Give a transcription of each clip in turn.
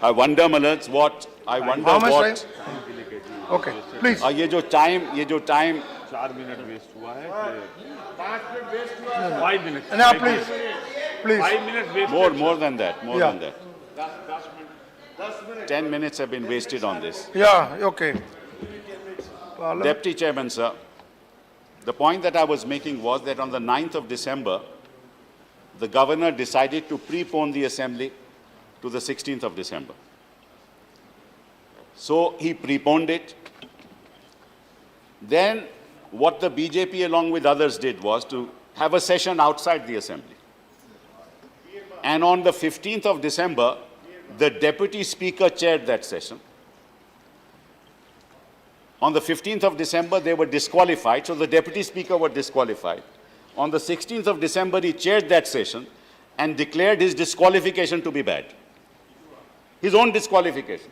I wonder, Malaj, what I wonder How much what. time? Okay, please. ये जो time 4 minute waste हुआ है 5 minute Now, please. Please. 5 minute waste more than that, more Yeah. than that. 10 minutes have been wasted on this. Yeah, okay. Parliament. Deputy Chairman, sir, the point that I was making was that on the 9th of December, the governor decided to prepone the assembly to the 16th of December. So he preponed it. Then what the BJP along with others did was to have a session outside the assembly. And on the 15th of December, the deputy speaker chaired that session. On the 15th of December, they were disqualified, so the deputy speaker was disqualified. On the 16th of December, he chaired that session and declared his disqualification to be bad. His own disqualification.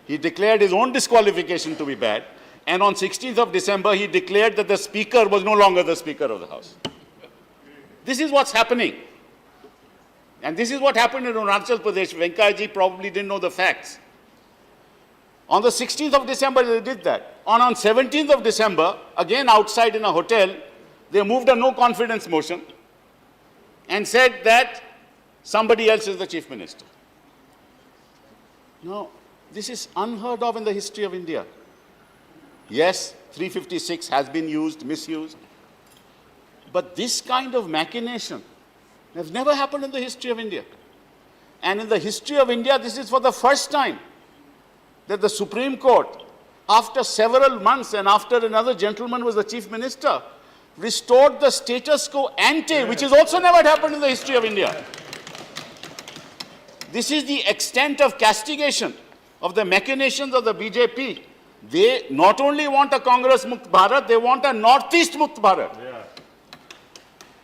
He declared his own disqualification to be bad, and on 16th of December, he declared that the speaker was no longer the speaker of the House. This is what's happening. And this is what happened in Arunachal Pradesh. Venkayaji probably didn't know the facts. On the 16th of December, they did that. On 17th of December, again outside in a hotel, they moved a no-confidence motion and said that somebody else is the chief minister. No, this is unheard of in the history of India. Yes, 356 has been used, misused. But this kind of machination has never happened in the history of India. And in the history of India, this is for the first time that the Supreme Court, after several months and after another gentleman was the chief minister, restored the status quo ante, which has also never happened in the history of India. This is the extent of castigation of the machinations of the BJP. They not only want a Congress Mukt Bharat, they want a Northeast Mukt Bharat. Yeah.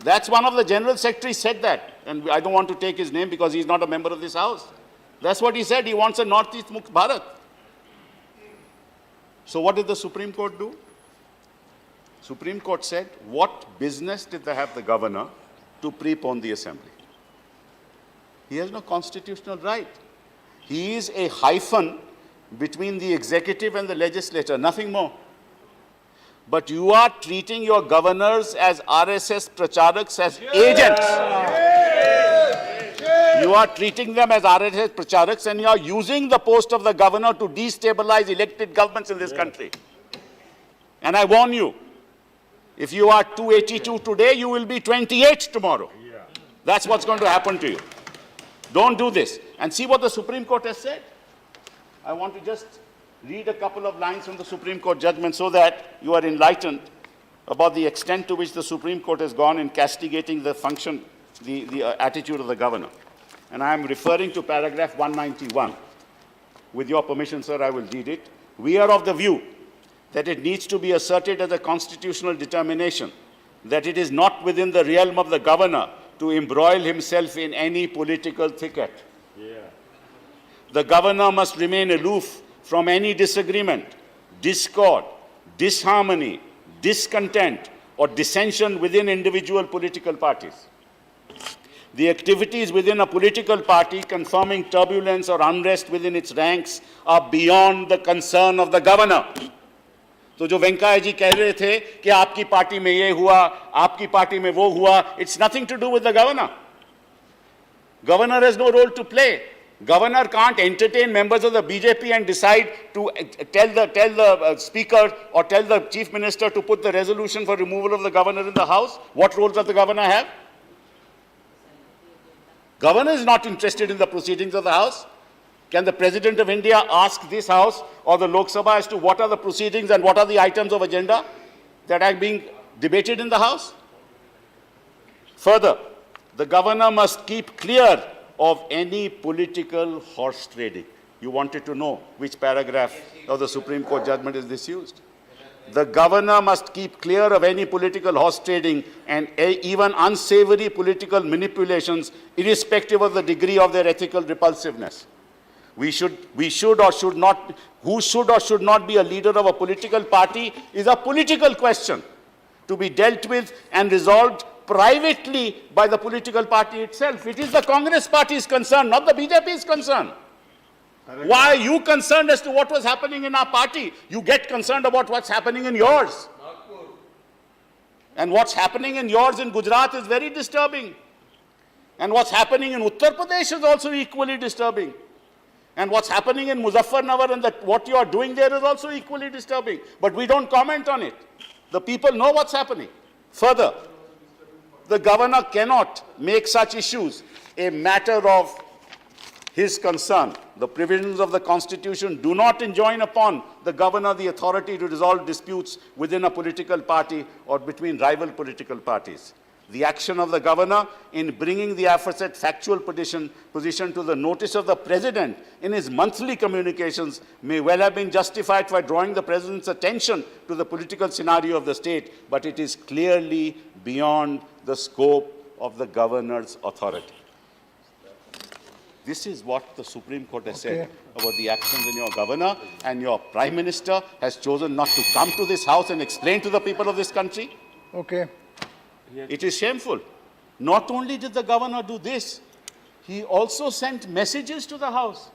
That's one of the general secretaries said that. And I don't want to take his name because he's not a member of this House. That's what he said. He wants a Northeast Mukt Bharat. So what did the Supreme Court do? Supreme Court said, what business did they have the governor to prepone the assembly? He has no constitutional right. He is a hyphen between the executive and the legislature, nothing more. But you are treating your governors as RSS Pracharaks, as agents. You are treating them as RSS Pracharaks, and you are using the post of the governor to destabilize elected governments in this country. And I warn you, if you are 282 today, you will be 28 tomorrow. That's what's going to happen to you. Don't do this. And see what the Supreme Court has said. I want to just read a couple of lines from the Supreme Court judgment so that you are enlightened about the extent to which the Supreme Court has gone in castigating the function, the attitude of the governor. And I am referring to paragraph 191. With your permission, sir, I will read it. We are of the view that it needs to be asserted as a constitutional determination that it is not within the realm of the governor to embroil himself in any political thicket. The governor must remain aloof from any disagreement, discord, disharmony, discontent, or dissension within individual political parties. The activities within a political party confirming turbulence or unrest within its ranks are beyond the concern of the governor. तो जो वेंकैया जी कह रहे थे कि आपकी party में ये हुआ, आपकी पार्टी में वो हुआ, it's nothing to do with the governor. Governor has no role to play. Governor can't entertain members of the BJP and decide to tell the speaker or tell the chief minister to put the resolution for removal of the governor in the House. What role does the governor have? Governor is not interested in the proceedings of the House. Can the President of India ask this House or the Lok Sabha as to what are the proceedings and what are the items of agenda that are being debated in the House? Further, the governor must keep clear of any political horse trading. You wanted to know which paragraph of the Supreme Court judgment is misused. The governor must keep clear of any political horse trading and even unsavory political manipulations, irrespective of the degree of their ethical repulsiveness. Who should or should not be a leader of a political party is a political question to be dealt with and resolved privately by the political party itself. It is the Congress party's concern, not the BJP's concern. Why are you concerned as to what was happening in our party? You get concerned about what's happening in yours. And what's happening in yours in Gujarat is very disturbing. And what's happening in Uttar Pradesh is also equally disturbing. And what's happening in Muzaffarnagar and what you are doing there is also equally disturbing. But we don't comment on it. The people know what's happening. Further, the governor cannot make such issues a matter of his concern. The provisions of the Constitution do not enjoin upon the governor the authority to resolve disputes within a political party or between rival political parties. The action of the governor in bringing the aforesaid factual position to the notice of the president in his monthly communications may well have been justified by drawing the president's attention to the political scenario of the state, but it is clearly beyond the scope of the governor's authority. This is what the Supreme Court has said about the actions in your governor, and your Prime Minister has chosen not to come to this House and explain to the people of this country. Okay. It is shameful. Not only did the governor do this, he also sent messages to the House.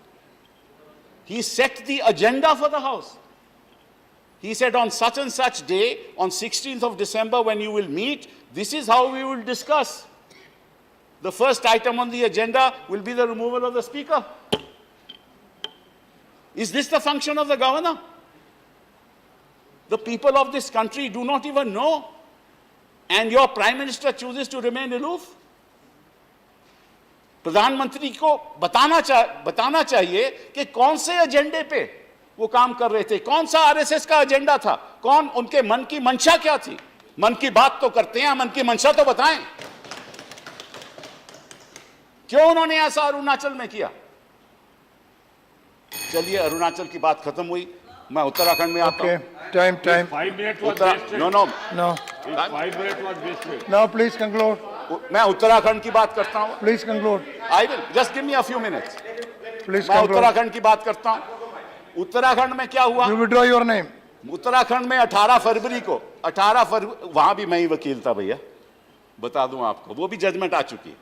He set the agenda for the House. He said on such and such day, on 16th of December, when you will meet, this is how we will discuss. The first item on the agenda will be the removal of the Speaker. Is this the function of the governor? The people of this country do not even know. And your Prime Minister chooses to remain aloof? प्रधानमंत्री को बताना चाहिए कि कौन से एजेंडे पे वो काम कर रहे थे, कौन सा आरएसएस का एजेंडा था, कौन उनके मन की मंशा क्या थी। मन की बात तो करते हैं, मन की मंशा तो बताएं। क्यों उन्होंने ऐसा अरुणाचल में किया? चलिए, अरुणाचल की बात खत्म हुई, मैं उत्तराखंड में आता हूं। Time. 5 minutes was wasted. No. 5 minutes was wasted. Now please conclude. मैं उत्तराखंड की बात करता हूं। Please conclude. I will just give me a few minutes. Please मैं conclude. उत्तराखंड की बात करता हूं। उत्तराखंड में क्या हुआ? You withdraw your name. Uttarakhand में 18 फरवरी को, वहां भी मैं ही वकील था भैया, बता दूं आपको, वो भी जजमेंट आ चुकी है,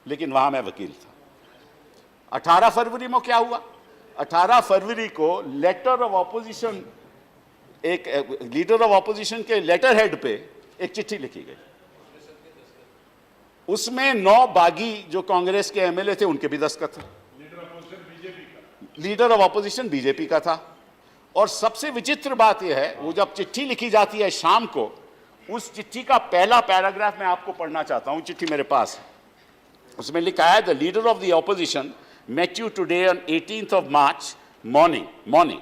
लेकिन वहां मैं वकील था। 18 फरवरी में क्या हुआ? 18 फरवरी को लेटर ऑफ ऑपोजिशन, एक लीडर ऑफ ऑपोजिशन के लेटर हेड पे एक चिट्ठी लिखी गई। उसमें 9 बागी जो कांग्रेस के एमएलए थे उनके भी दस्तखत थे। लीडर ऑफ ऑपोजिशन बीजेपी का था। और सबसे विचित्र बात यह है, वो जब चिट्ठी लिखी जाती है शाम को, उस चिट्ठी का पहला पैराग्राफ मैं आपको पढ़ना चाहता हूं, चिट्ठी मेरे पास है। उसमें लिखा है, the leader of the opposition met you today on 18th of March morning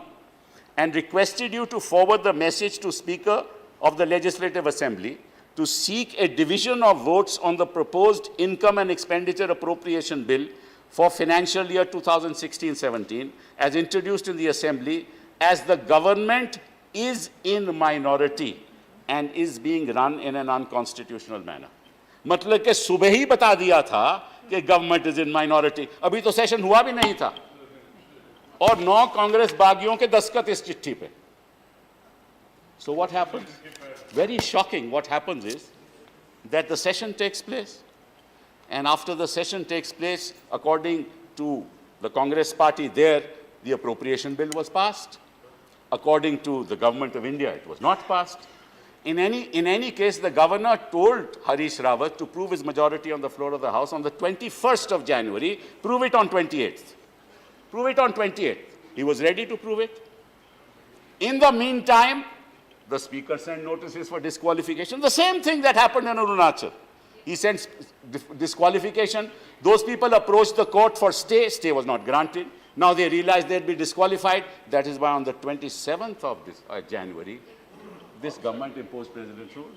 and requested you to forward the message to Speaker of the Legislative Assembly to seek a division of votes on the proposed income and expenditure appropriation bill for financial year 2016-17 as introduced in the Assembly, as the government is in minority and is being run in an unconstitutional manner. मतलब कि सुबह ही बता दिया था कि government is in minority, अभी तो session हुआ भी नहीं था, और 9 कांग्रेस बागियों के दस्तखत इस चिट्ठी पे। So what happens? Very shocking. What happens is that the session takes place, and after the session takes place, according to the Congress party there, the appropriation bill was passed. According to the government of India, it was not passed. In any case, the governor told Harish Rawat to prove his majority on the floor of the House on the 21st of January, prove it on 28th. Prove it on 28th. He was ready to prove it. In the meantime, the Speaker sent notices for disqualification. The same thing that happened in Arunachal. He sent disqualification. Those people approached the court for stay. Stay was not granted. Now they realized they'd be disqualified. That is why on the 27th of January, this government imposed president's rule.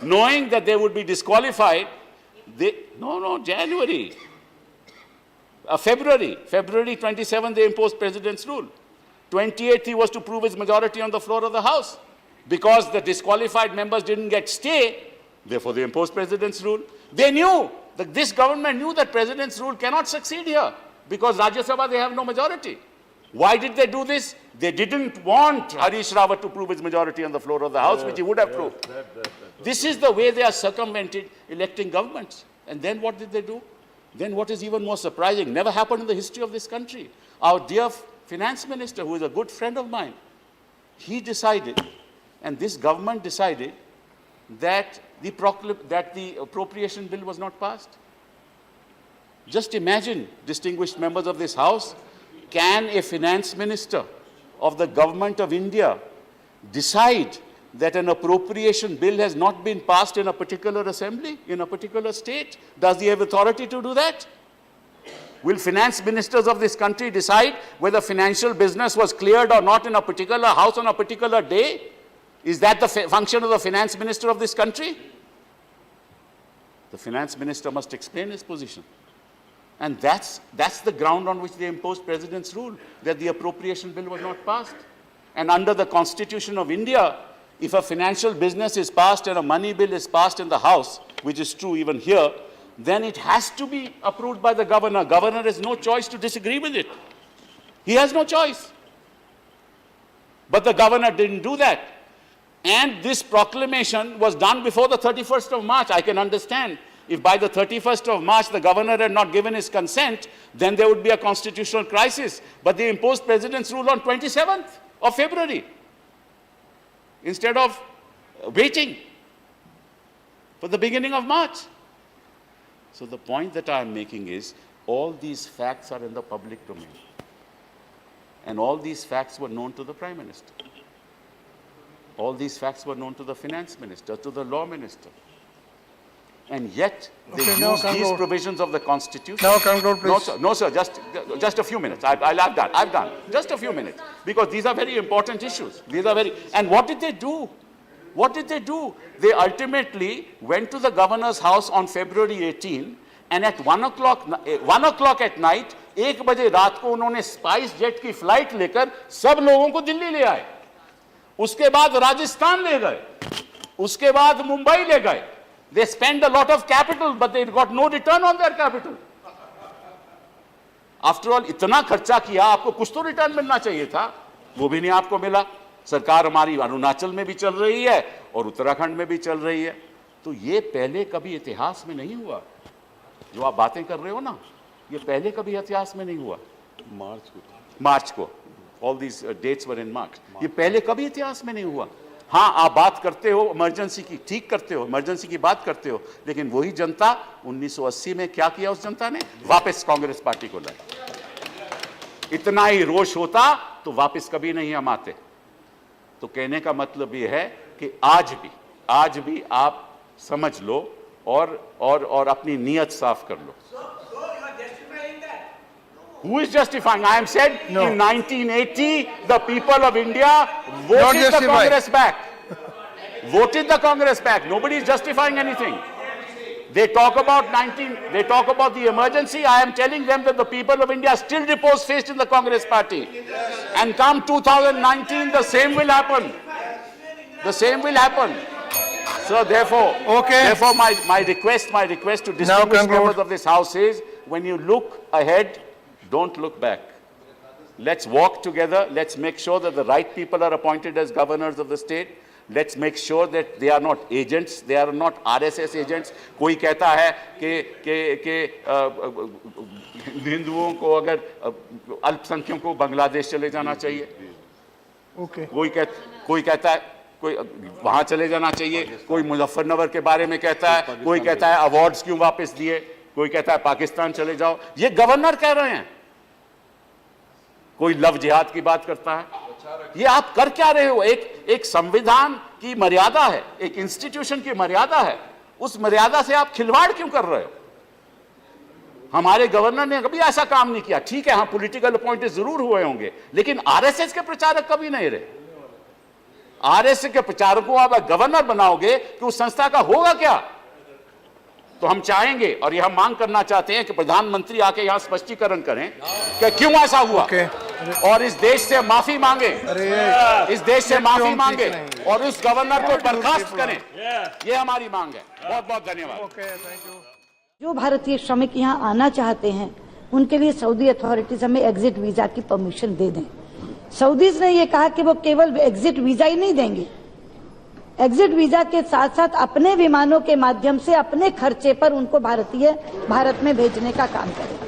Knowing that they would be disqualified, January. February 27th, they imposed president's rule. 28th, he was to prove his majority on the floor of the House. Because the disqualified members didn't get stay, therefore they imposed president's rule. They knew, this government knew that president's rule cannot succeed here, because Rajya Sabha, they have no majority. Why did they do this? They didn't want Harish Rawat to prove his majority on the floor of the House, which he would have proved. This is the way they are circumvented electing governments. And then what did they do? then what is even more surprising, never happened in the history of this country. Our dear finance minister, who is a good friend of mine, he decided, and this government decided, that the appropriation bill was not passed. Just imagine, distinguished members of this House, can a finance minister of the government of India decide that an appropriation bill has not been passed in a particular assembly, in a particular state? Does he have authority to do that? Will finance ministers of this country decide whether financial business was cleared or not in a particular house on a particular day? Is that the function of the finance minister of this country? The finance minister must explain his position. And that's the ground on which they imposed President's rule, that the appropriation bill was not passed. And under the Constitution of India, if a financial business is passed and a money bill is passed in the House, which is true even here, then it has to be approved by the governor. Governor has no choice to disagree with it. He has no choice. But the governor didn't do that. And this proclamation was done before the 31st of March. I can understand. If by the 31st of March the governor had not given his consent, then there would be a constitutional crisis. But they imposed President's rule on 27th of February instead of waiting for the beginning of March. So the point that I am making is, all these facts are in the public domain. And all these facts were known to the Prime Minister. All these facts were known to the Finance Minister, to the Law Minister. And yet, they use these provisions of the Constitution. Now conclude, please. No, sir, just a few minutes. I've done. Just a few minutes. Because these are very important issues. And what did they do? What did they do? They ultimately went to the governor's house on February 18, and at 1 o'clock at night, 1 बजे रात को उन्होंने spice jet की flight लेकर सब लोगों को दिल्ली ले आए. उसके बाद राजस्थान ले गए. उसके बाद मुंबई ले गए. They spent a lot of capital, but they got no return on their capital. After all, इतना खर्चा किया, आपको कुछ तो रिटर्न मिलना चाहिए था. वो भी नहीं आपको मिला. सरकार हमारी अरुणाचल में भी चल रही है और उत्तराखंड में भी चल रही है. तो ये पहले कभी इतिहास में नहीं हुआ. जो आप बातें कर रहे हो ना, ये पहले कभी इतिहास में नहीं हुआ. मार्च को all these dates were in March. ये पहले कभी इतिहास में नहीं हुआ. हाँ, आप बात करते हो इमरजेंसी की, ठीक करते हो, इमरजेंसी की बात करते हो, लेकिन वही जनता 1980 में क्या किया? उस जनता ने वापस कांग्रेस पार्टी को लाया. इतना ही रोष होता तो वापस कभी नहीं हम आते. तो कहने का मतलब ये है कि आज भी आप समझ लो और अपनी नीयत साफ कर लो. Who is justifying? I am said in 1980, the people of India voted the Congress back. Voted the Congress back. Nobody is justifying anything. They talk about the emergency. I am telling them that the people of India still repose faith in the Congress party. And come 2019, the same will happen. The same will happen. So therefore, my request to distinguished members of this House is, when you look ahead, don't look back. Let's walk together. Let's make sure that the right people are appointed as governors of the state. Let's make sure that they are not agents. They are not RSS agents. कोई कहता है कि हिंदुओं को अगर अल्पसंख्यकों को बांग्लादेश चले जाना चाहिए. कोई कहता है कोई वहाँ चले जाना चाहिए. कोई मुजफ्फरनगर के बारे में कहता है. कोई कहता है अवार्ड्स क्यों वापस दिए. कोई कहता है पाकिस्तान चले जाओ. ये गवर्नर कह रहे हैं. कोई लव जिहाद की बात करता है. ये आप कर क्या रहे हो? एक संविधान की मर्यादा है, एक इंस्टीट्यूशन की मर्यादा है. उस मर्यादा से आप खिलवाड़ क्यों कर रहे हो? हमारे गवर्नर ने कभी ऐसा काम नहीं किया. ठीक है, हाँ, पॉलिटिकल अपॉइंटेड जरूर हुए होंगे, लेकिन आरएसएस के प्रचारक कभी नहीं रहे. आरएसएस के प्रचारकों आप गवर्नर बनाओगे कि उस संस्था का होगा क्या? तो हम चाहेंगे और ये हम मांग करना चाहते हैं कि प्रधानमंत्री आके यहाँ स्पष्टीकरण करें कि क्यों ऐसा हुआ और इस देश से माफी मांगे. इस देश से माफी मांगे और उस गवर्नर को बर्खास्त करें. ये हमारी मांग है. बहुत बहुत धन्यवाद. जो भारतीय श्रमिक यहाँ आना चाहते हैं उनके लिए सऊदी अथॉरिटीज हमें एग्जिट वीजा की परमिशन दे दें. सऊदीज ने ये कहा कि वो केवल एग्जिट वीजा ही नहीं देंगे, एग्जिट वीजा के साथ साथ अपने विमानों के माध्यम से अपने खर्चे पर उनको भारत में भेजने का काम करेगा।